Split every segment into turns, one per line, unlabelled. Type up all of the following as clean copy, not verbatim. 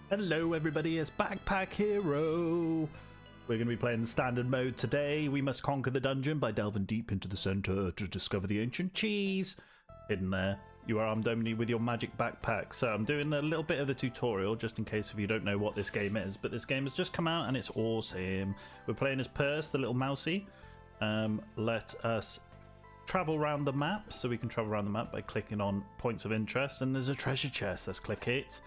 Hello everybody, it's Backpack Hero! We're going to be playing the standard mode today. We must conquer the dungeon by delving deep into the center to discover the ancient cheese. Hidden there. You are armed only with your magic backpack. So I'm doing a little bit of the tutorial just in case if you don't know what this game is. But this game has just come out and it's awesome. We're playing as Purse, the little mousey. Let us travel around the map. So we can travel around the map by clicking on points of interest. And there's a treasure chest. Let's click it.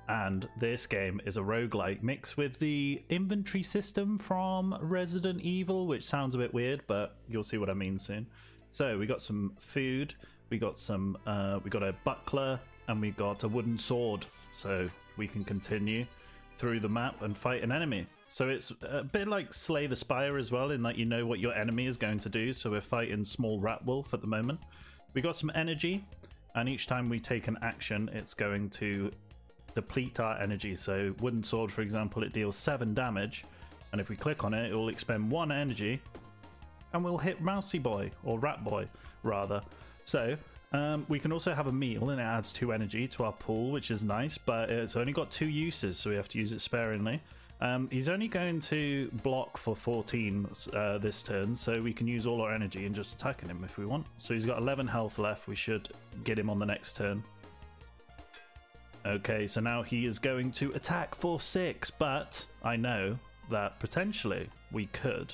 And this game is a roguelite mixed with the inventory system from Resident Evil, which sounds a bit weird, but you'll see what I mean soon. So we got some food, we got a buckler, and we got a wooden sword. So we can continue through the map and fight an enemy. So it's a bit like Slay the Spire as well, in that you know what your enemy is going to do. So we're fighting Small Rat Wolf at the moment. We got some energy, and each time we take an action, it's going to deplete our energy. So wooden sword, for example, it deals 7 damage, and if we click on it, it will expend 1 energy and we'll hit Mousy Boy, or Rat Boy rather. So we can also have a meal, and it adds 2 energy to our pool, which is nice, but it's only got 2 uses, so we have to use it sparingly. He's only going to block for 14 this turn, so we can use all our energy and just attacking him if we want. So he's got 11 health left. We should get him on the next turn. Okay, so now he is going to attack for 6, but I know that potentially we could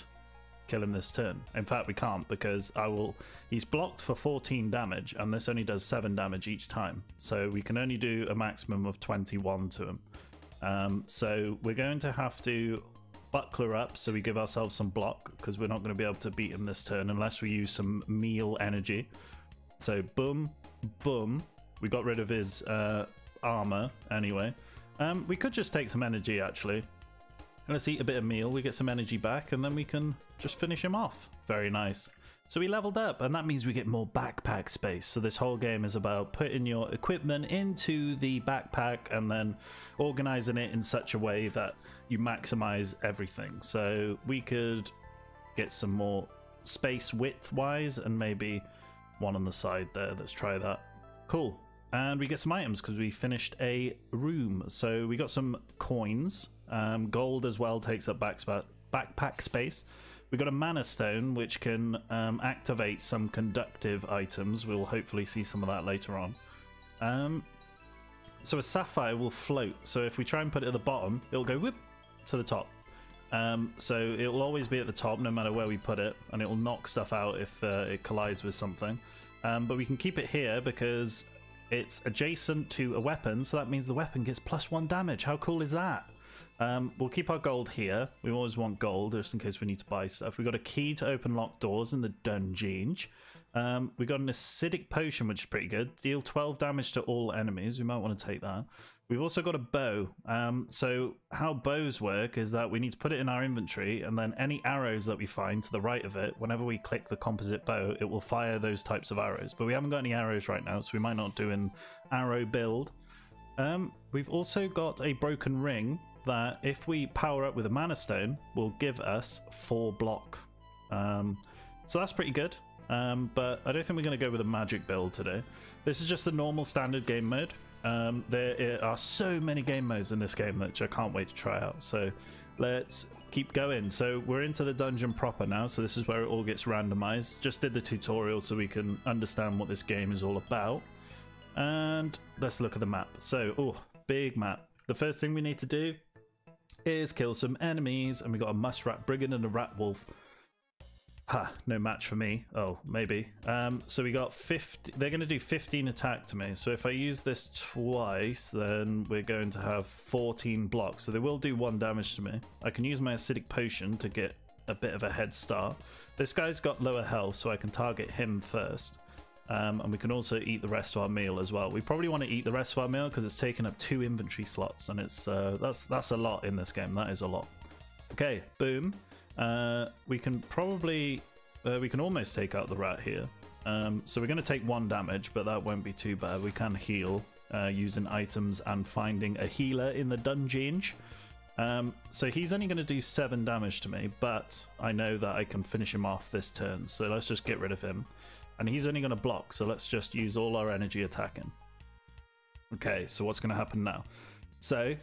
kill him this turn. In fact, we can't, because he's blocked for 14 damage, and this only does 7 damage each time. So we can only do a maximum of 21 to him. So we're going to have to buckler up, so we give ourselves some block, because we're not going to be able to beat him this turn unless we use some meal energy. So boom, boom. We got rid of his armor anyway. We could just take some energy actually. Let's eat a bit of meal, we get some energy back, and then we can just finish him off. Very nice. So we leveled up, and that means we get more backpack space. So this whole game is about putting your equipment into the backpack and then organizing it in such a way that you maximize everything. So we could get some more space width wise, and maybe one on the side there. Let's try that. Cool. And we get some items because we finished a room. So we got some coins. Gold as well takes up backpack space. We got a mana stone which can activate some conductive items. We'll hopefully see some of that later on. So a sapphire will float. So if we try and put it at the bottom, it'll go whoop to the top. So it'll always be at the top no matter where we put it, and it'll knock stuff out if it collides with something. But we can keep it here because it's adjacent to a weapon, so that means the weapon gets +1 damage. How cool is that? We'll keep our gold here. We always want gold just in case we need to buy stuff. We got a key to open locked doors in the dungeon. We got an acidic potion, which is pretty good. Deal 12 damage to all enemies. We might want to take that. We've also got a bow. So how bows work is that we need to put it in our inventory, and then any arrows that we find to the right of it, whenever we click the composite bow, it will fire those types of arrows. But we haven't got any arrows right now, so we might not do an arrow build. We've also got a broken ring that if we power up with a mana stone will give us 4 block. So that's pretty good. But I don't think we're going to go with a magic build today. This is just the normal standard game mode. There are so many game modes in this game that I can't wait to try out. So let's keep going. So we're into the dungeon proper now. So this is where it all gets randomized. Just did the tutorial so we can understand what this game is all about. And let's look at the map. So, oh, big map. The first thing we need to do is kill some enemies, and we got a muskrat brigand and a rat wolf. Ha, no match for me. Oh, maybe. So we got 50. They're going to do 15 attack to me. So if I use this twice, then we're going to have 14 blocks. So they will do 1 damage to me. I can use my acidic potion to get a bit of a head start. This guy's got lower health, so I can target him first. And we can also eat the rest of our meal as well. We probably want to eat the rest of our meal because it's taken up 2 inventory slots, and it's that's a lot in this game. That is a lot. Okay, boom. We can probably we can almost take out the rat here. So we're going to take 1 damage, but that won't be too bad. We can heal using items and finding a healer in the dungeon. So he's only going to do 7 damage to me, but I know that I can finish him off this turn. So let's just get rid of him. And he's only going to block, so let's just use all our energy attacking. Okay, so what's going to happen now? So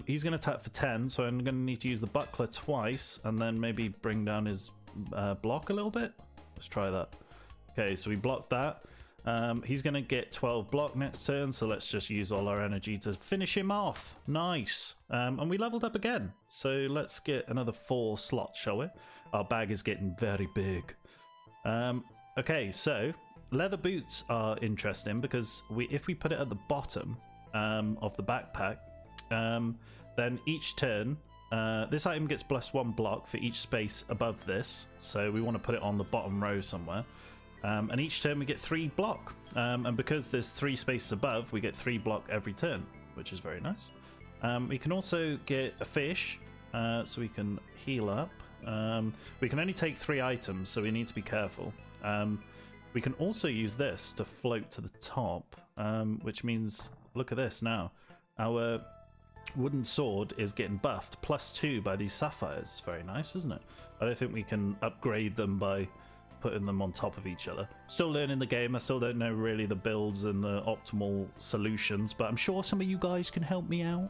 he's going to attack for 10, so I'm going to need to use the buckler twice and then maybe bring down his block a little bit. Let's try that. Okay, so we blocked that. He's going to get 12 block next turn, so let's just use all our energy to finish him off. Nice. And we leveled up again. So let's get another 4 slots, shall we? Our bag is getting very big. Okay, so leather boots are interesting because if we put it at the bottom of the backpack, then each turn, this item gets +1 block for each space above this. So we want to put it on the bottom row somewhere. And each turn we get 3 block. And because there's 3 spaces above, we get 3 block every turn, which is very nice. We can also get a fish, so we can heal up. We can only take 3 items, so we need to be careful. We can also use this to float to the top, which means, look at this now. Our wooden sword is getting buffed +2 by these sapphires. Very nice, isn't it? I don't think we can upgrade them by putting them on top of each other. Still learning the game. I still don't know really the builds and the optimal solutions, but I'm sure some of you guys can help me out.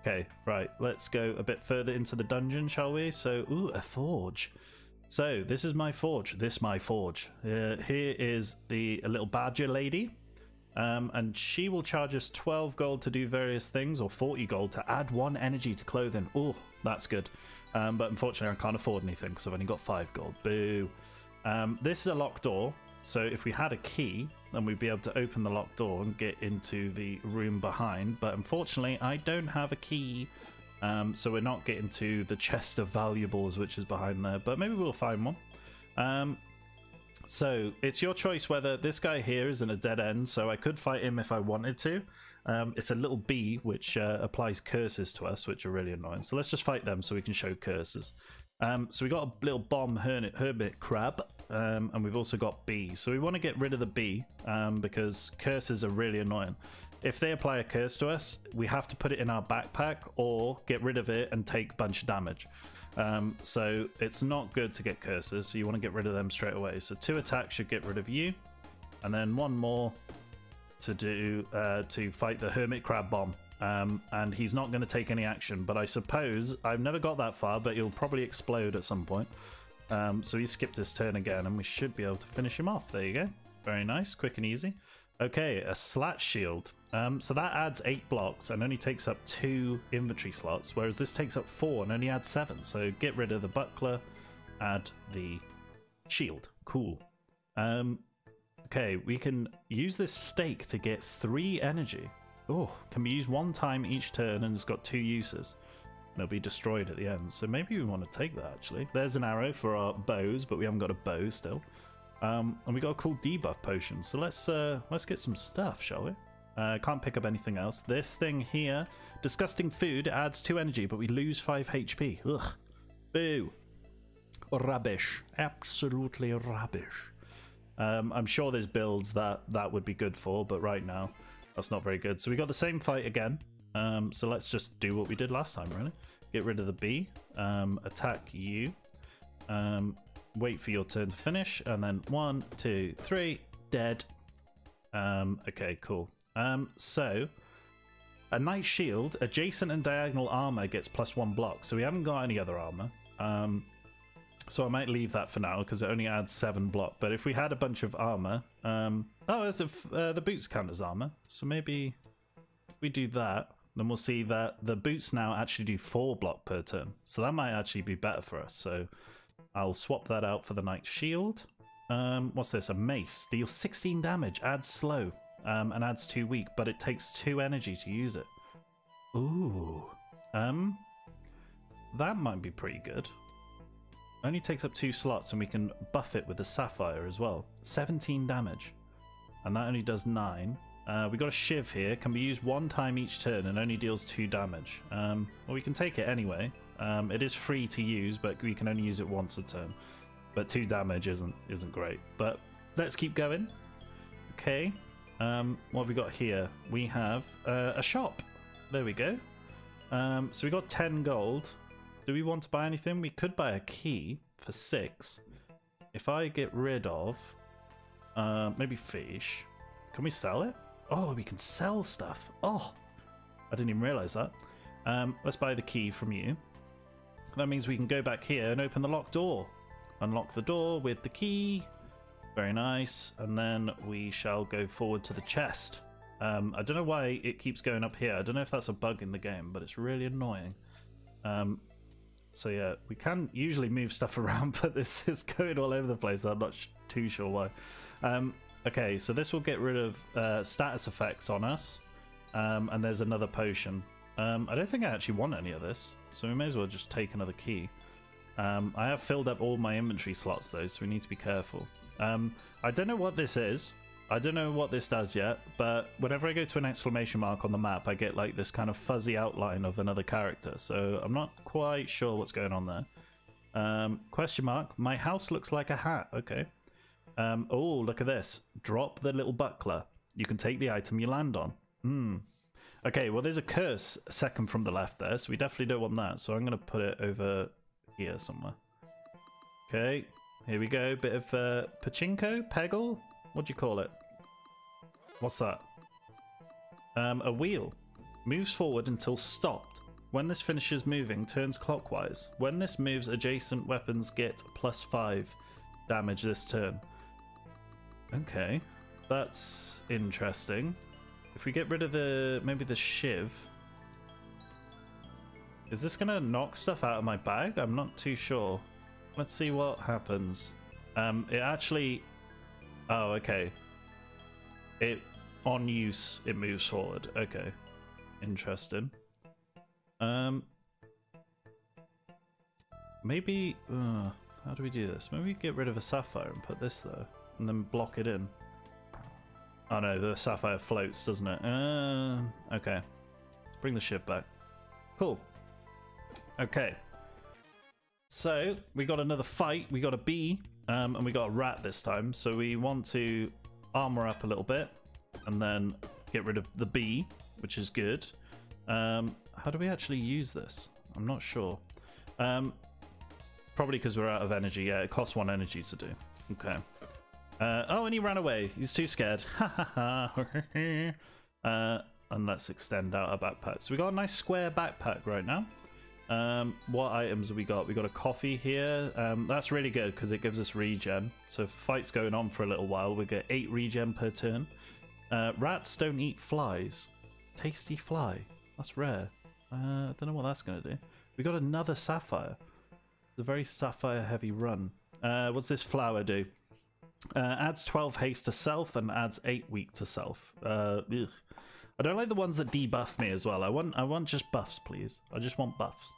Okay, right, let's go a bit further into the dungeon, shall we? So, ooh, a forge. So, this is my forge. Here is a little badger lady. And she will charge us 12 gold to do various things, or 40 gold to add 1 energy to clothing. Oh, that's good. But unfortunately, I can't afford anything because I've only got 5 gold. Boo. This is a locked door, so if we had a key, then we'd be able to open the locked door and get into the room behind. But unfortunately, I don't have a key, so we're not getting to the chest of valuables, which is behind there. But maybe we'll find one. So it's your choice whether this guy here is in a dead end, so I could fight him if I wanted to. It's a little bee which applies curses to us, which are really annoying. So let's just fight them so we can show curses. So we got a little bomb hermit crab, and we've also got bee. So we want to get rid of the bee because curses are really annoying. If they apply a curse to us, we have to put it in our backpack or get rid of it and take a bunch of damage. So it's not good to get curses, so you want to get rid of them straight away. So 2 attacks should get rid of you, and then 1 more to do to fight the hermit crab bomb. And he's not going to take any action, but I suppose I've never got that far, but he'll probably explode at some point. So he skipped his turn again, and we should be able to finish him off. There you go. Very nice, quick and easy. Okay, a slat shield. So that adds 8 blocks and only takes up 2 inventory slots, whereas this takes up 4 and only adds 7. So get rid of the buckler, add the shield. Cool. Okay, we can use this stake to get 3 energy. Oh, can be used 1 time each turn, and it's got 2 uses. And it'll be destroyed at the end. So maybe we want to take that, actually. There's an arrow for our bows, but we haven't got a bow still. And we got a cool debuff potion. So let's get some stuff, shall we? Can't pick up anything else. This thing here, disgusting food, adds 2 energy, but we lose 5 HP. Ugh. Boo. Rubbish. Absolutely rubbish. I'm sure there's builds that would be good for, but right now, that's not very good. So we got the same fight again. So let's just do what we did last time, really. Get rid of the bee. Attack you. Wait for your turn to finish. And then 1, 2, 3. Dead. Okay, cool. So a knight shield, adjacent and diagonal armor gets +1 block. So we haven't got any other armor. So I might leave that for now because it only adds 7 block. But if we had a bunch of armor, the boots count as armor. So maybe we do that, then we'll see that the boots now actually do 4 block per turn. So that might actually be better for us. So I'll swap that out for the knight shield. What's this? A mace. Deals 16 damage, adds slow, and adds 2 weak, but it takes 2 energy to use it. Ooh. That might be pretty good. Only takes up 2 slots, and we can buff it with the sapphire as well. 17 damage. And that only does 9. We got a shiv here. Can be used 1 time each turn and only deals 2 damage. Well, we can take it anyway. It is free to use, but we can only use it once a turn. But 2 damage isn't great. But let's keep going. Okay. What have we got here? We have a shop. There we go. So we got 10 gold. Do we want to buy anything? We could buy a key for 6. If I get rid of maybe fish, can we sell it? Oh, we can sell stuff. Oh, I didn't even realize that. Let's buy the key from you. That means we can go back here and open the locked door. Unlock the door with the key. Very nice. And then we shall go forward to the chest. I don't know why it keeps going up here. I don't know if that's a bug in the game, but it's really annoying. So yeah, we can usually move stuff around, but this is going all over the place. I'm not too sure why. Okay, so this will get rid of status effects on us. And there's another potion. I don't think I actually want any of this, so we may as well just take another key. I have filled up all my inventory slots though, so we need to be careful. I don't know what this is. I don't know what this does yet, but whenever I go to an exclamation mark on the map, I get like this kind of fuzzy outline of another character, so I'm not quite sure what's going on there. Question mark, my house looks like a hat. Okay. Oh, look at this. Drop the little buckler. You can take the item you land on. Okay, well there's a curse second from the left there, so we definitely don't want that, so I'm going to put it over here somewhere. Okay, here we go. Bit of pachinko? Peggle? What do you call it? What's that? A wheel. Moves forward until stopped. When this finishes moving, turns clockwise. When this moves, adjacent weapons get +5 damage this turn. Okay, that's interesting. If we get rid of maybe the shiv, is this gonna knock stuff out of my bag? I'm not too sure. Let's see what happens. It actually, oh, okay. On use, it moves forward. Okay, interesting. Maybe, how do we do this? Maybe get rid of a sapphire and put this there, and then block it in. Oh no, the sapphire floats, doesn't it? Okay. Let's bring the ship back. Cool. Okay. So, we got another fight. We got a bee, and we got a rat this time. So we want to armor up a little bit, and then get rid of the bee, which is good. How do we actually use this? I'm not sure. Probably because we're out of energy. Yeah, it costs 1 energy to do. Okay. Oh, and he ran away. He's too scared. And let's extend out our backpack. So we got a nice square backpack right now. What items have we got? We got a coffee here. That's really good because it gives us regen. So if the fight's going on for a little while, we get 8 regen per turn. Rats don't eat flies. Tasty fly. That's rare. I don't know what that's going to do. We got another sapphire. It's a very sapphire heavy run. What's this flower do? Adds 12 haste to self and adds 8 weak to self. Ugh. I don't like the ones that debuff me as well. I want just buffs, please. I just want buffs.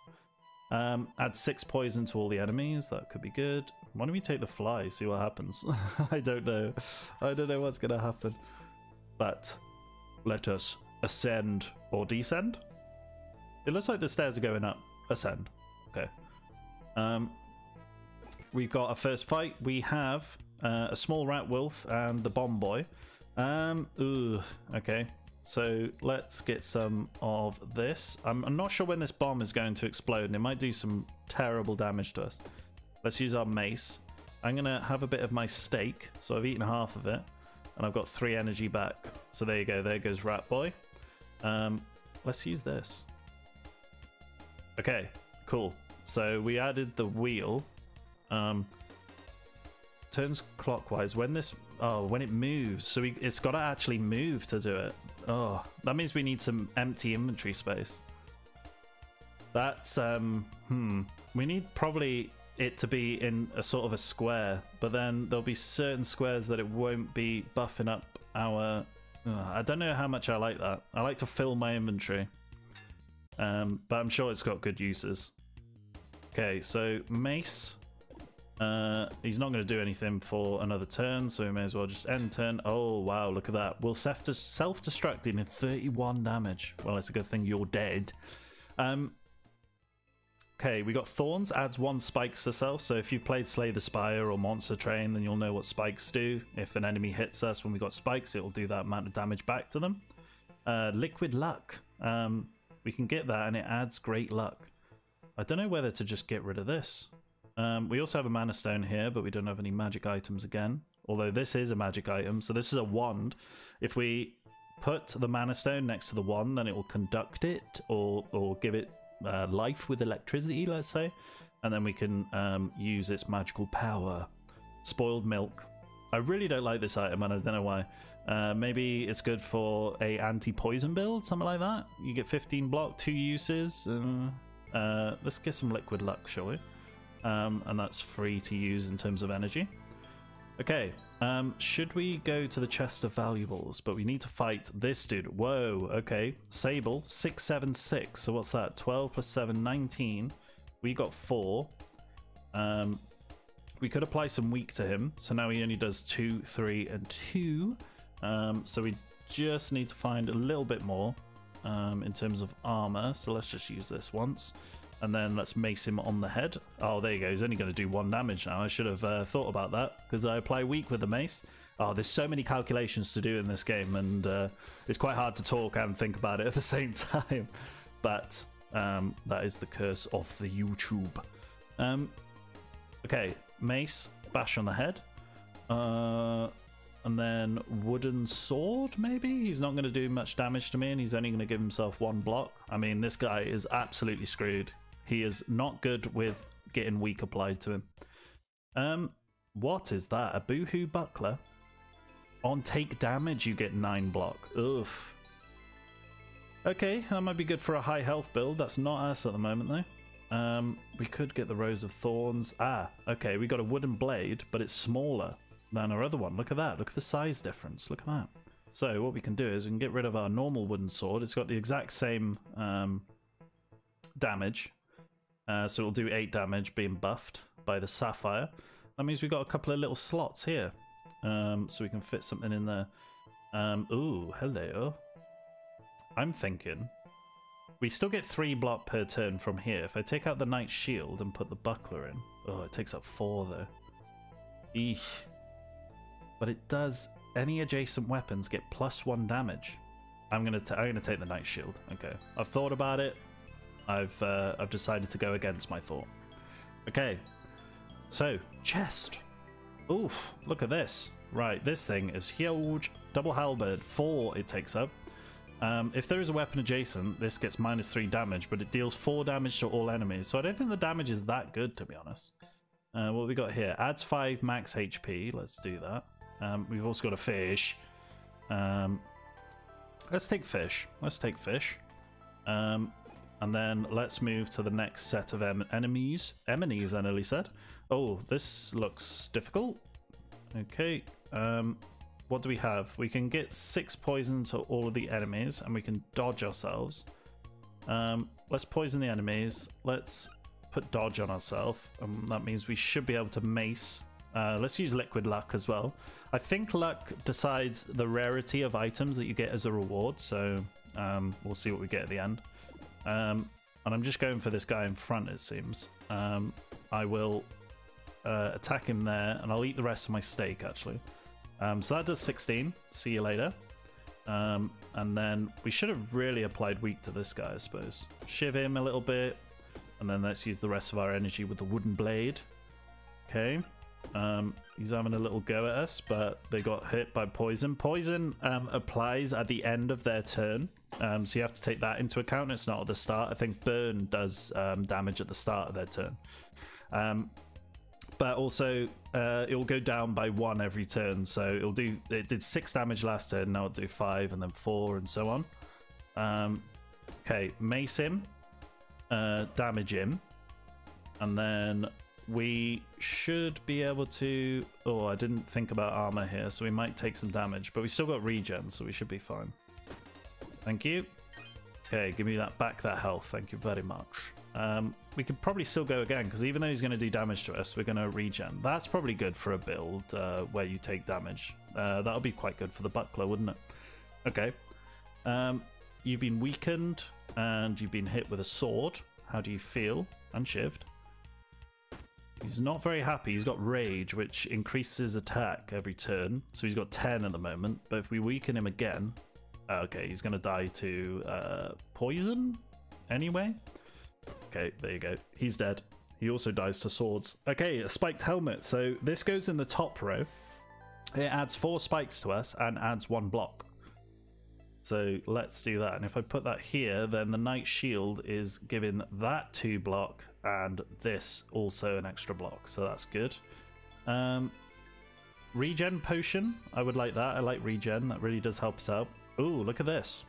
Add 6 poison to all the enemies. That could be good. Why don't we take the fly, see what happens? I don't know. I don't know what's going to happen. But let us ascend or descend. It looks like the stairs are going up. Ascend. Okay. We've got a first fight. We have a small rat wolf and the bomb boy. Okay. So let's get some of this. I'm not sure when this bomb is going to explode, and it might do some terrible damage to us. Let's use our mace. I'm going to have a bit of my steak. So I've eaten half of it, and I've got 3 energy back. So there you go. There goes rat boy. Let's use this. Okay, cool. So we added the wheel. Turns clockwise when this when it moves, so it's got to actually move to do it. Oh, that means we need some empty inventory space. That's we need probably it to be in a sort of a square, but then there'll be certain squares that it won't be buffing up our I don't know how much I like that. I like to fill my inventory, but I'm sure it's got good uses. Okay, so mace. He's not going to do anything for another turn, so we may as well just end turn. Oh wow, look at that. We'll self-destruct him in 31 damage. Well, it's a good thing you're dead. Okay, we got thorns, adds 1 spikes to self. So if you've played Slay the Spire or Monster Train, then you'll know what spikes do. If an enemy hits us when we got spikes, it will do that amount of damage back to them. Liquid luck. We can get that, and it adds great luck. I don't know whether to just get rid of this. We also have a mana stone here, but we don't have any magic items again. Although this is a magic item, so this is a wand. If we put the Mana Stone next to the wand, then it will conduct it or give it life with electricity, let's say. And then we can use its magical power. Spoiled Milk. I really don't like this item, and I don't know why. Maybe it's good for a anti-poison build, something like that. You get 15 block, 2 uses. Let's get some Liquid Luck, shall we? And that's free to use in terms of energy. Okay, should we go to the chest of valuables? But we need to fight this dude. Whoa, okay. Sable, 676. So what's that? 12 plus 7, 19. We got 4. We could apply some weak to him. So now he only does 2, 3, and 2. So we just need to find a little bit more in terms of armor. So let's just use this once. And then let's mace him on the head. Oh, there you go. He's only going to do 1 damage now. I should have thought about that because I apply weak with the mace. Oh, there's so many calculations to do in this game, and it's quite hard to talk and think about it at the same time. But that is the curse of the YouTube. Okay, mace, bash on the head. And then wooden sword, maybe? He's not going to do much damage to me, and he's only going to give himself 1 block. I mean, this guy is absolutely screwed. He is not good with getting weak applied to him. What is that? A Boohoo Buckler? On take damage, you get 9 block. Oof. Okay, that might be good for a high health build. That's not us at the moment, though. We could get the Rose of Thorns. Ah, okay, we got a wooden blade, but it's smaller than our other one. Look at that. Look at the size difference. Look at that. So what we can do is we can get rid of our normal wooden sword. It's got the exact same damage. So it'll do 8 damage being buffed by the sapphire. That means we've got a couple of little slots here. So we can fit something in there. Ooh, hello. I'm thinking we still get 3 block per turn from here. If I take out the Knight's Shield and put the Buckler in. Oh, it takes up 4 though. Eesh. But it does any adjacent weapons get +1 damage. I'm gonna take the Knight's Shield. Okay, I've thought about it. I've decided to go against my thought. Okay, so chest. Oof, look at this. Right, this thing is huge. Double halberd, 4 it takes up. If there is a weapon adjacent, this gets -3 damage, but it deals 4 damage to all enemies. So I don't think the damage is that good, to be honest. What have we got here? Adds 5 max HP. Let's do that. We've also got a fish. Let's take fish. Let's take fish. And then let's move to the next set of enemies. Enemies, I nearly said. Oh, this looks difficult. Okay. What do we have? We can get 6 poison to all of the enemies, and we can dodge ourselves. Let's poison the enemies. Let's put dodge on ourselves. That means we should be able to mace. Let's use Liquid Luck as well. I think luck decides the rarity of items that you get as a reward, so we'll see what we get at the end. And I'm just going for this guy in front, it seems. I will attack him there, and I'll eat the rest of my steak, actually. So that does 16. See you later. And then we should have really applied weak to this guy, I suppose. Shiv him a little bit, and then let's use the rest of our energy with the wooden blade. Okay. He's having a little go at us, but they got hit by poison. Poison applies at the end of their turn, so you have to take that into account. It's not at the start. I think burn does damage at the start of their turn. But also it'll go down by 1 every turn, so it did 6 damage last turn, now it'll do 5 and then 4 and so on. Okay, mace him, damage him, and then we should be able to... Oh, I didn't think about armor here, so we might take some damage, but we still got regen, so we should be fine. Thank you. Okay, give me that back, that health. Thank you very much. We could probably still go again, because even though he's going to do damage to us, we're going to regen. That's probably good for a build where you take damage. That'll be quite good for the buckler, wouldn't it? Okay. You've been weakened, and you've been hit with a sword. How do you feel? Unshivved. He's not very happy. He's got rage, which increases his attack every turn. So he's got 10 at the moment. But if we weaken him again... Okay, he's going to die to poison anyway. Okay, there you go. He's dead. He also dies to swords. Okay, a spiked helmet. So this goes in the top row. It adds 4 spikes to us and adds 1 block. So let's do that. And if I put that here, then the Knight Shield is giving that 2 block and this also an extra block. So that's good. Regen potion. I would like that. I like regen. That really does help us out. Ooh, look at this.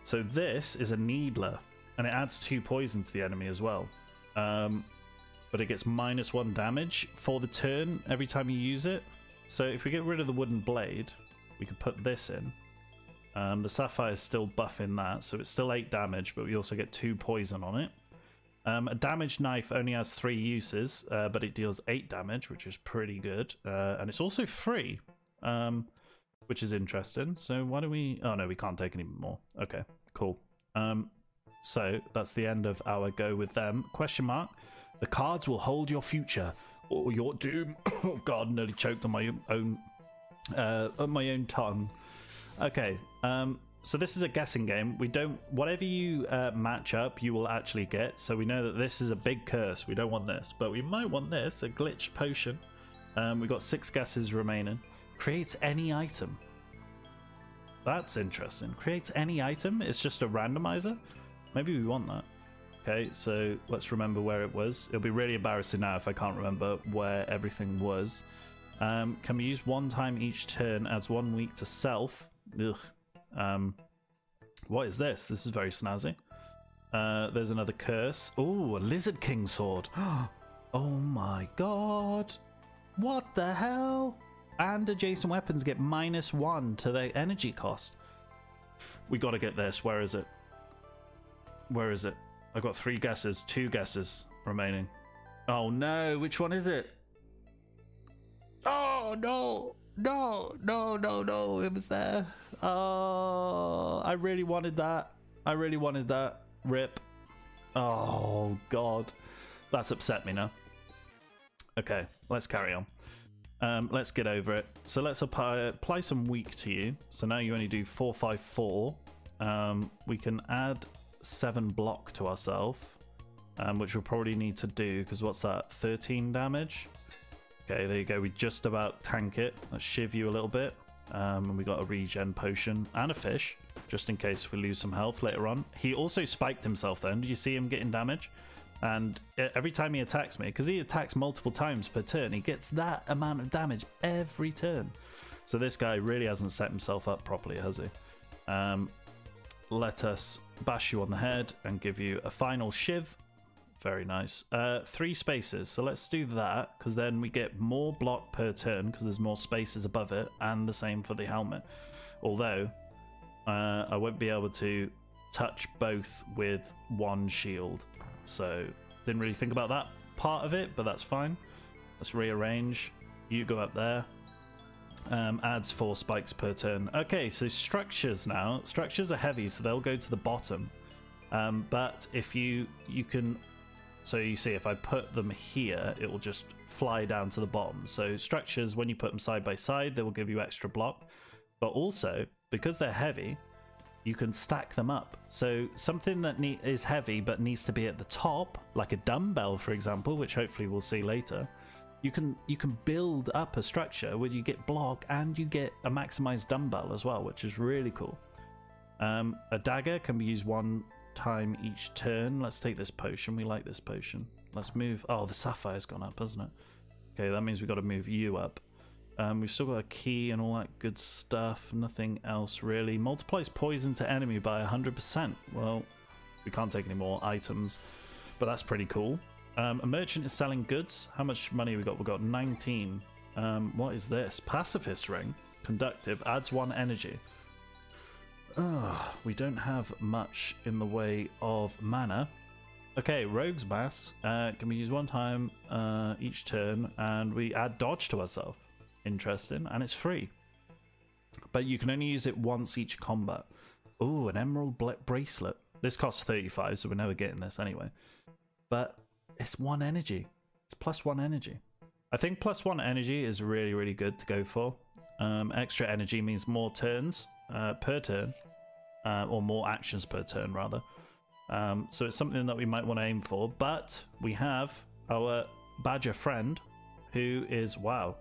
So this is a Needler and it adds 2 poison to the enemy as well. But it gets -1 damage for the turn every time you use it. So if we get rid of the wooden blade, we could put this in. The sapphire is still buffing that, so it's still 8 damage, but we also get 2 poison on it. A damaged knife only has 3 uses, but it deals 8 damage, which is pretty good. And it's also free, which is interesting. So why do we... Oh no, we can't take any more. Okay, cool. So that's the end of our go with them. Question mark. The cards will hold your future or your doom. Oh god, nearly choked on my own tongue. Okay, so this is a guessing game. We don't... Whatever you match up, you will actually get. So we know that this is a big curse. We don't want this, but we might want this, a glitched potion. We've got 6 guesses remaining. Creates any item. That's interesting. Creates any item? It's just a randomizer? Maybe we want that. Okay, so let's remember where it was. It'll be really embarrassing now if I can't remember where everything was. Can be used 1 time each turn, adds 1 week to self. Ugh. What is this? This is very snazzy. There's another curse. Oh, a Lizard King sword. Oh my god. What the hell? And adjacent weapons get -1 to their energy cost. We gotta get this. Where is it? Where is it? I've got 3 guesses, 2 guesses remaining. Oh no, which one is it? Oh no, no, no, no, no, it was there. Oh, I really wanted that. I really wanted that. Rip. Oh god, that's upset me now. Okay, let's carry on. Let's get over it. So let's apply some weak to you. So now you only do 4, 5, 4. We can add 7 block to ourselves, which we'll probably need to do because what's that? 13 damage. Okay, there you go. We just about tank it. Let's shiv you a little bit. And we got a regen potion and a fish, just in case we lose some health later on. He also spiked himself then. Did you see him getting damage? And every time he attacks me, because he attacks multiple times per turn, he gets that amount of damage every turn. So this guy really hasn't set himself up properly, has he? Let us bash you on the head and give you a final shiv. Very nice. 3 spaces, so let's do that, because then we get more block per turn because there's more spaces above it, and the same for the helmet. Although I won't be able to touch both with 1 shield, so didn't really think about that part of it, but that's fine. Let's rearrange. You go up there. Adds 4 spikes per turn. Okay, so structures now. Structures are heavy, so they'll go to the bottom. But if you can... So you see, if I put them here, it will just fly down to the bottom. So structures, when you put them side by side, they will give you extra block. But also, because they're heavy, you can stack them up. So something that is heavy but needs to be at the top, like a dumbbell, for example, which hopefully we'll see later, you can build up a structure where you get block and you get a maximized dumbbell as well, which is really cool. A dagger can be used 1 time each turn. Let's take this potion. We like this potion. Let's move. Oh, the sapphire's gone up, hasn't it? Okay, that means we've got to move you up. We've still got a key and all that good stuff. Nothing else really. Multiplies poison to enemy by 100%. Well, we can't take any more items, but that's pretty cool. A merchant is selling goods. How much money we got? We got 19. What is this? Pacifist ring. Conductive. Adds 1 energy. We don't have much in the way of mana. Okay, Rogue's Mask can be used 1 time each turn, and we add dodge to ourselves. Interesting, and it's free. But you can only use it once each combat. Oh, an emerald bracelet. This costs 35, so we're never getting this anyway. But it's 1 energy. It's +1 energy. I think +1 energy is really, really good to go for. Extra energy means more turns per turn, or more actions per turn, rather. So it's something that we might want to aim for. But we have our badger friend, who is, wow,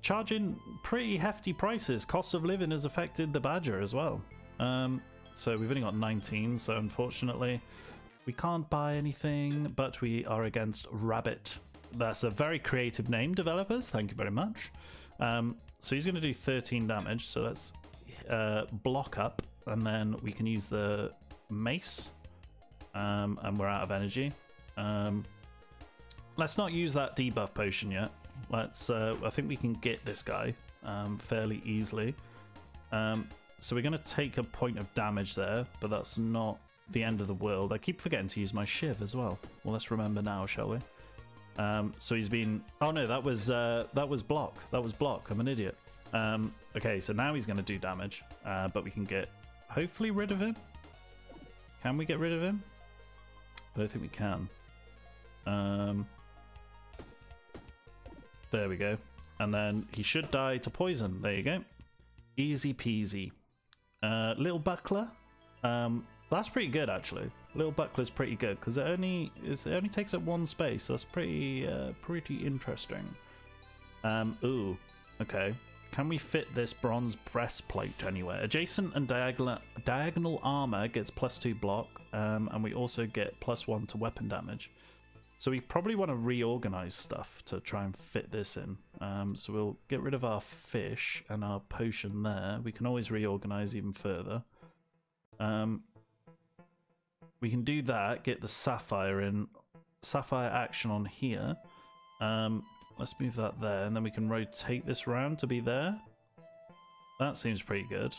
charging pretty hefty prices. Cost of living has affected the badger as well. So we've only got 19, so unfortunately we can't buy anything, but we are against Rabbit. That's a very creative name, developers. Thank you very much. So he's going to do 13 damage, so let's block up, and then we can use the mace, and we're out of energy. Let's not use that debuff potion yet. Let's I think we can get this guy fairly easily. So we're going to take a point of damage there, but that's not the end of the world. I keep forgetting to use my shiv as well. Well, let's remember now, shall we? So he's been... Oh no, that was block. That was block. I'm an idiot. Okay, so now he's going to do damage, but we can get hopefully rid of him. Can we get rid of him? I don't think we can. There we go. And then he should die to poison. There you go. Easy peasy. Little buckler. That's pretty good actually. Little buckler's pretty good because it only takes up one space. That's pretty interesting. Ooh, okay. Can we fit this bronze breastplate anywhere? Adjacent and diagonal armor gets +2 block, and we also get +1 to weapon damage. So we probably want to reorganize stuff to try and fit this in. So we'll get rid of our fish and our potion there. We can always reorganize even further. We can do that, get the sapphire in. Sapphire action on here. Let's move that there, and then we can rotate this round to be there. That seems pretty good.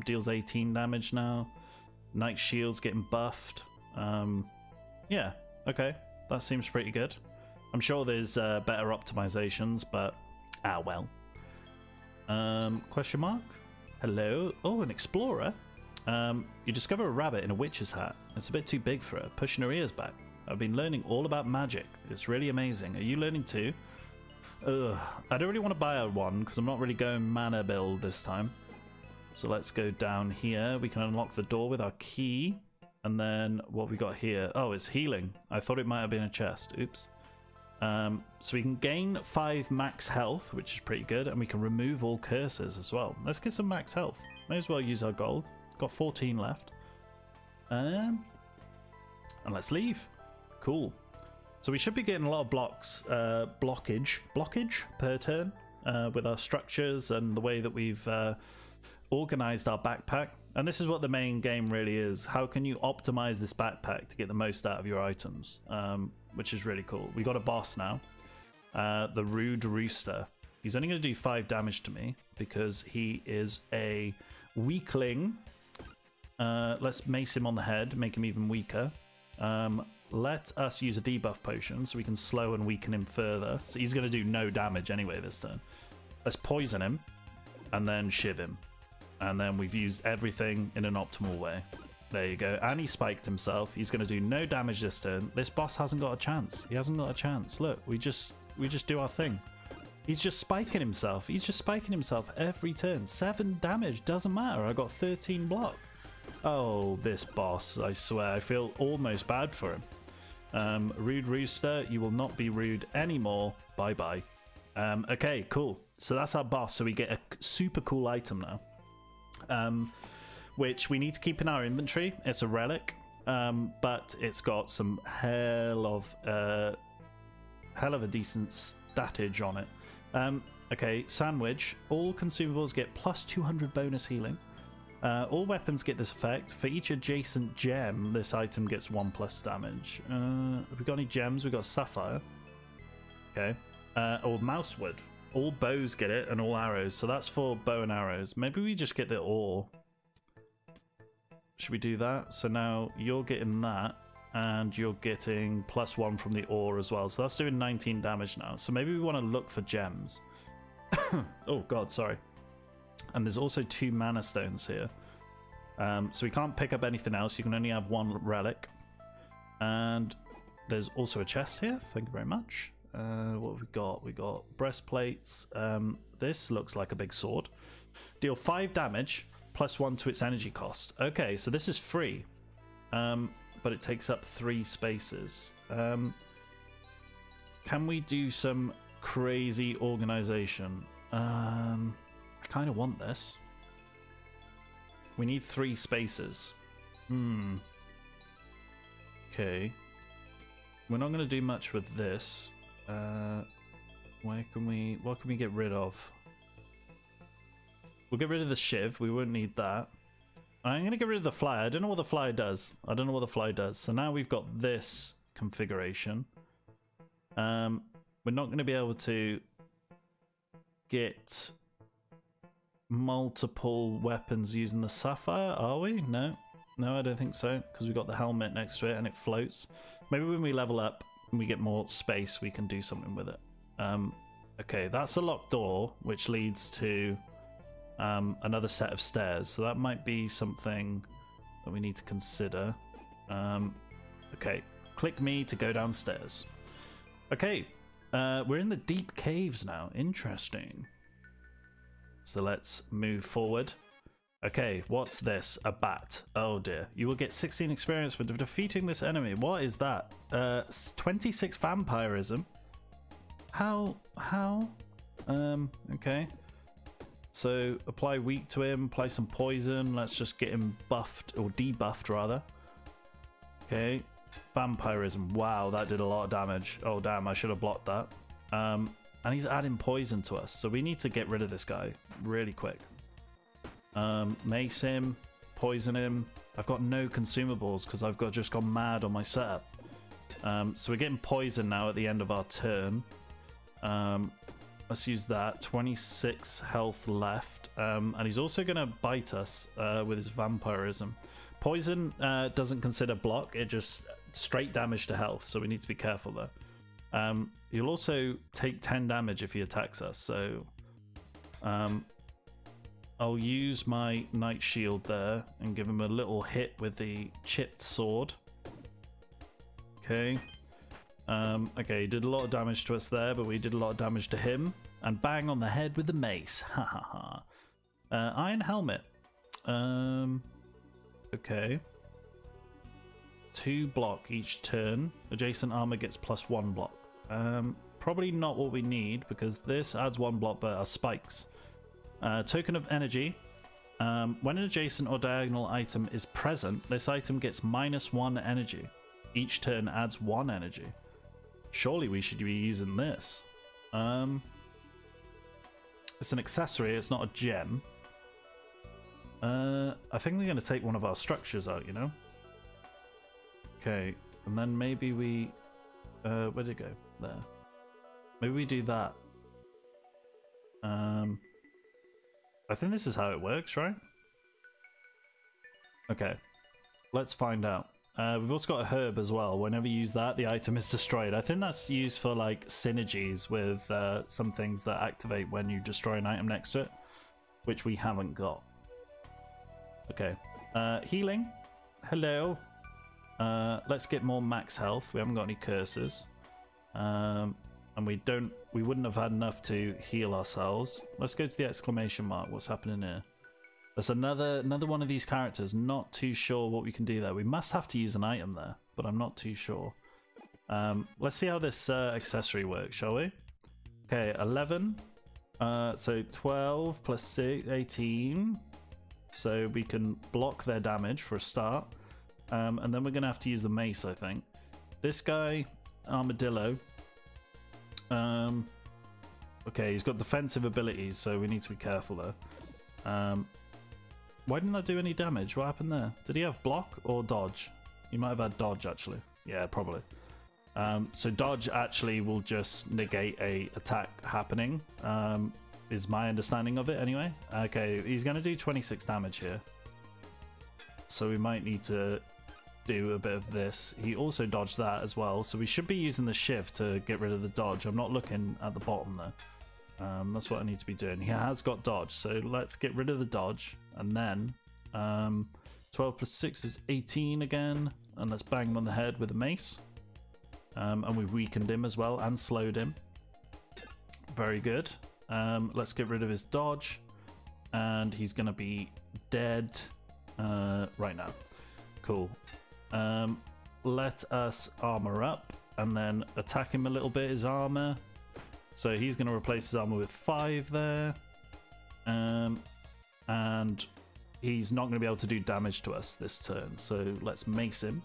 Deals 18 damage now. Night Shield's getting buffed. Yeah, okay. That seems pretty good. I'm sure there's better optimizations, but well. Question mark? Hello? Oh, an explorer? You discover a rabbit in a witch's hat. It's a bit too big for her, pushing her ears back. I've been learning all about magic. It's really amazing. Are you learning too? Ugh. I don't really want to buy her one because I'm not really going mana build this time. So let's go down here. We can unlock the door with our key. And then what we got here? Oh, it's healing. I thought it might have been a chest. Oops. So we can gain 5 max health, which is pretty good. And we can remove all curses as well. Let's get some max health. May as well use our gold. Got 14 left. And let's leave. Cool. So we should be getting a lot of blockage per turn with our structures and the way that we've organized our backpack. And this is what the main game really is. How can you optimize this backpack to get the most out of your items? Which is really cool. We got a boss now. The Rude Rooster. He's only going to do 5 damage to me because he is a weakling. Let's mace him on the head, make him even weaker. Let us use a debuff potion so we can slow and weaken him further. So he's going to do no damage anyway this turn. Let's poison him and then shiv him. And then we've used everything in an optimal way. There you go. And he spiked himself. He's going to do no damage this turn. This boss hasn't got a chance. He hasn't got a chance. Look, we just do our thing. He's just spiking himself. He's just spiking himself every turn. 7 damage. Doesn't matter. I got 13 block. Oh, this boss. I swear. I feel almost bad for him. Rude Rooster, you will not be rude anymore. Bye-bye. Okay, cool. So that's our boss. So we get a super cool item now. Which we need to keep in our inventory. It's a relic. But it's got some hell of a decent statage on it. Okay, sandwich. All consumables get plus 200 bonus healing. All weapons get this effect. For each adjacent gem, this item gets 1+ damage. Have we got any gems? We got sapphire. Okay. Or mousewood. All bows get it, and all arrows. So that's for bow and arrows. Maybe we just get the ore. Should we do that? So now you're getting that, and you're getting +1 from the ore as well. So that's doing 19 damage now. So maybe we want to look for gems. Oh god, sorry. And there's also 2 mana stones here. So we can't pick up anything else. You can only have 1 relic. And there's also a chest here. Thank you very much. What have we got? We got breastplates. This looks like a big sword. Deal 5 damage, +1 to its energy cost. Okay, so this is free. But it takes up 3 spaces. Can we do some crazy organization. I kind of want this. We need 3 spaces. Okay. We're not going to do much with this. What can we get rid of? We'll get rid of the shiv. We won't need that. I'm going to get rid of the flyer. I don't know what the flyer does. So now we've got this configuration. We're not going to be able to get multiple weapons using the sapphire, are we? No, I don't think so, because we've got the helmet next to it and it floats. Maybe when we level up and we get more space, we can do something with it. Okay, that's a locked door, which leads to another set of stairs, so that might be something that we need to consider. Okay, click me to go downstairs. Okay, we're in the deep caves now. Interesting. So let's move forward. Okay, what's this? A bat. Oh dear. You will get 16 experience for defeating this enemy. What is that? 26 vampirism. How? Okay. So apply weak to him, apply some poison. Let's just get him buffed, or debuffed rather. Okay. Vampirism. Wow, that did a lot of damage. Oh damn, I should have blocked that. And he's adding poison to us, so we need to get rid of this guy really quick. Mace him, poison him. I've got no consumables because I've just gone mad on my setup. So we're getting poison now at the end of our turn. Let's use that. 26 health left. And he's also going to bite us with his vampirism. Poison doesn't consider block, it just straight damage to health, so we need to be careful there. You'll also take 10 damage if he attacks us, so I'll use my Knight Shield there and give him a little hit with the chipped sword. Okay. Okay, he did a lot of damage to us there, but we did a lot of damage to him. And bang on the head with the mace. Ha ha ha. Iron helmet. Okay. 2 block each turn. Adjacent armor gets +1 block. Probably not what we need, because this adds 1 block but our spikes. Token of energy. When an adjacent or diagonal item is present, this item gets -1 energy. Each turn adds 1 energy. Surely we should be using this. It's an accessory, it's not a gem. I think we're going to take one of our structures out, you know? Okay, and then maybe we... where'd it go? There. Maybe we do that. I think this is how it works, right? Okay, let's find out. We've also got a herb as well. Whenever you use that, the item is destroyed. I think that's used for like synergies with some things that activate when you destroy an item next to it, which we haven't got. Okay, healing. Hello. Let's get more max health. We haven't got any curses, and we wouldn't have had enough to heal ourselves. Let's go to the exclamation mark. What's happening here? There's another one of these characters. Not too sure what we can do there. We must have to use an item there, but I'm not too sure. Let's see how this accessory works, shall we? Okay, 11. So 12 plus 6, 18. So we can block their damage for a start. And then we're going to have to use the mace, I think. This guy, Armadillo. Okay, he's got defensive abilities, so we need to be careful there. Why didn't that do any damage? What happened there? Did he have block or dodge? He might have had dodge, actually. Yeah, probably. So dodge actually will just negate a attack happening, is my understanding of it anyway. Okay, he's going to do 26 damage here. So we might need to do a bit of this. He also dodged that as well, so we should be using the shift to get rid of the dodge. I'm not looking at the bottom there. That's what I need to be doing. He has got dodge, so let's get rid of the dodge, and then 12 plus 6 is 18 again, and let's bang him on the head with a mace. And we weakened him as well and slowed him. Very good. Let's get rid of his dodge, and he's gonna be dead right now. Cool. Let us armor up and then attack him a little bit. His armor. So he's going to replace his armor with 5 there. And he's not going to be able to do damage to us this turn. So let's mace him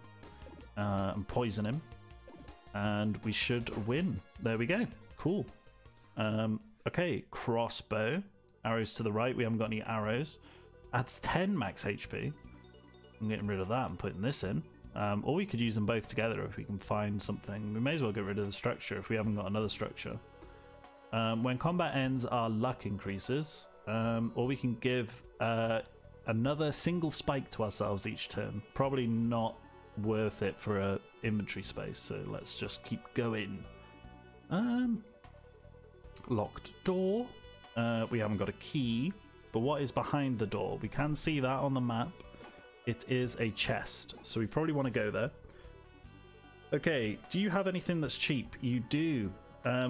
and poison him. And we should win. There we go. Cool. Okay, crossbow. Arrows to the right. We haven't got any arrows. Adds 10 max HP. I'm getting rid of that and putting this in. Or we could use them both together if we can find something. We may as well get rid of the structure if we haven't got another structure. When combat ends, our luck increases. Or we can give another single spike to ourselves each turn. Probably not worth it for a inventory space, so let's just keep going. Locked door. We haven't got a key, but what is behind the door? We can see that on the map. It is a chest, so we probably want to go there. Okay, do you have anything that's cheap? You do.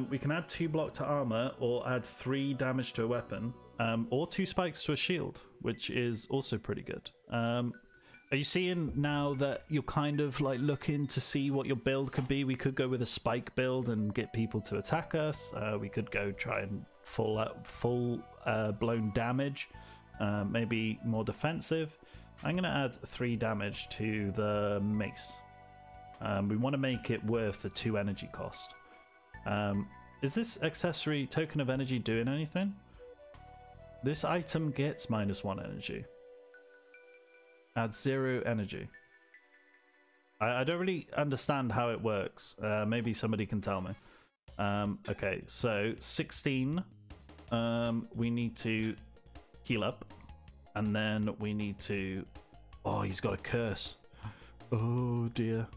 We can add 2 block to armor, or add 3 damage to a weapon, or 2 spikes to a shield, which is also pretty good. Are you seeing now that you're kind of like looking to see what your build could be? We could go with a spike build and get people to attack us. We could go try and full blown damage, maybe more defensive. I'm going to add 3 damage to the mace. We want to make it worth the 2 energy cost. Is this accessory token of energy doing anything? This item gets -1 energy. Add 0 energy. I don't really understand how it works. Maybe somebody can tell me. Okay, so 16. We need to heal up. And then we need to... Oh, he's got a curse. Oh, dear.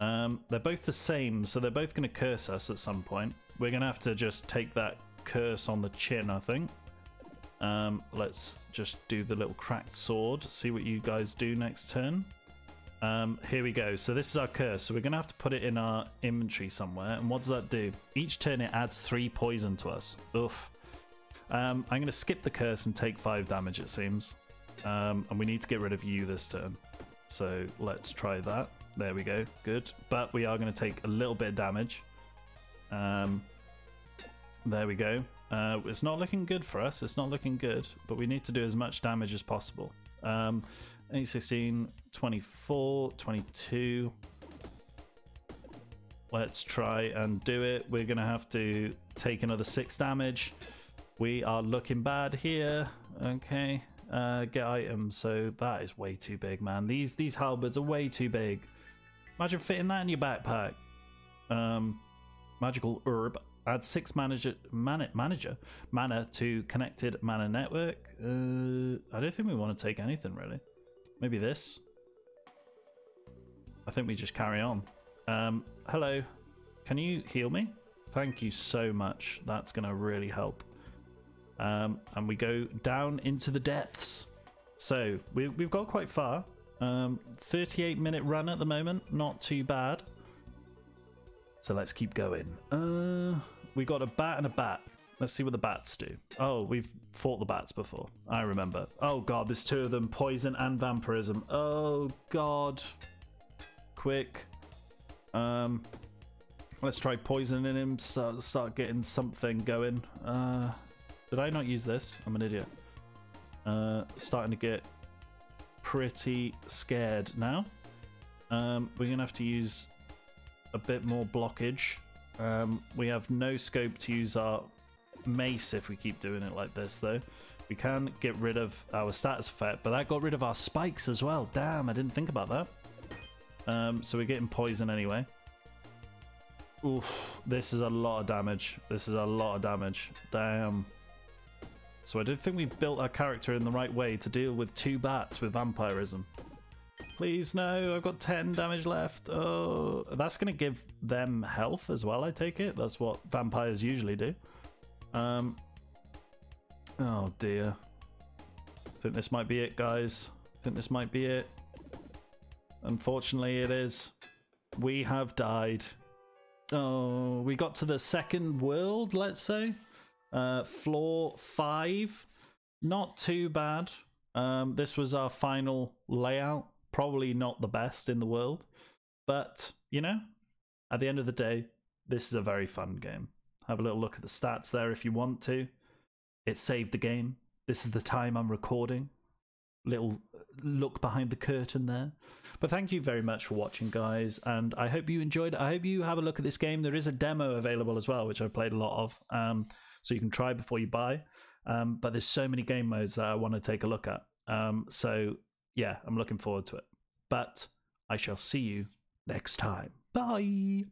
They're both the same, so they're both going to curse us at some point. We're going to have to just take that curse on the chin, I think. Let's just do the little cracked sword, see what you guys do next turn. Here we go. So this is our curse, so we're going to have to put it in our inventory somewhere. And what does that do? Each turn it adds 3 poison to us. Oof. I'm going to skip the curse and take 5 damage, it seems. And we need to get rid of you this turn. So let's try that. There we go. Good. But we are going to take a little bit of damage. There we go. It's not looking good for us. It's not looking good. But we need to do as much damage as possible. 8, 16, 24, 22. Let's try and do it. We're going to have to take another 6 damage. We are looking bad here. Okay. Get items. So that is way too big, man. These halberds are way too big. Imagine fitting that in your backpack. Magical herb. Add 6 mana to connected mana network. I don't think we want to take anything really. Maybe this. I think we just carry on. Hello. Can you heal me? Thank you so much. That's going to really help. And we go down into the depths. So we've got quite far. 38-minute run at the moment. Not too bad. So let's keep going. We got a bat and a bat. Let's see what the bats do. Oh, we've fought the bats before. I remember. Oh god, there's 2 of them. Poison and vampirism. Oh god. Quick. Let's try poisoning him. Start getting something going. Did I not use this? I'm an idiot. Starting to get pretty scared now. We're gonna have to use a bit more blockage. We have no scope to use our mace if we keep doing it like this though. We can get rid of our status effect, but that got rid of our spikes as well. Damn, I didn't think about that. So we're getting poison anyway. Oof, this is a lot of damage. This is a lot of damage. Damn. So I don't think we built our character in the right way to deal with 2 bats with vampirism. Please, no, I've got 10 damage left. Oh, that's going to give them health as well, I take it. That's what vampires usually do. Oh, dear. I think this might be it, guys. I think this might be it. Unfortunately, it is. We have died. Oh, we got to the 2nd world, let's say. Floor 5. Not too bad. This was our final layout. Probably not the best in the world, but you know, at the end of the day, this is a very fun game. Have a little look at the stats there if you want to. It saved the game. This is the time I'm recording. Little look behind the curtain there. But thank you very much for watching, guys, and I hope you enjoyed it. I hope you have a look at this game. There is a demo available as well, which I've played a lot of, so you can try before you buy. But there's so many game modes that I want to take a look at. So yeah, I'm looking forward to it. But I shall see you next time. Bye.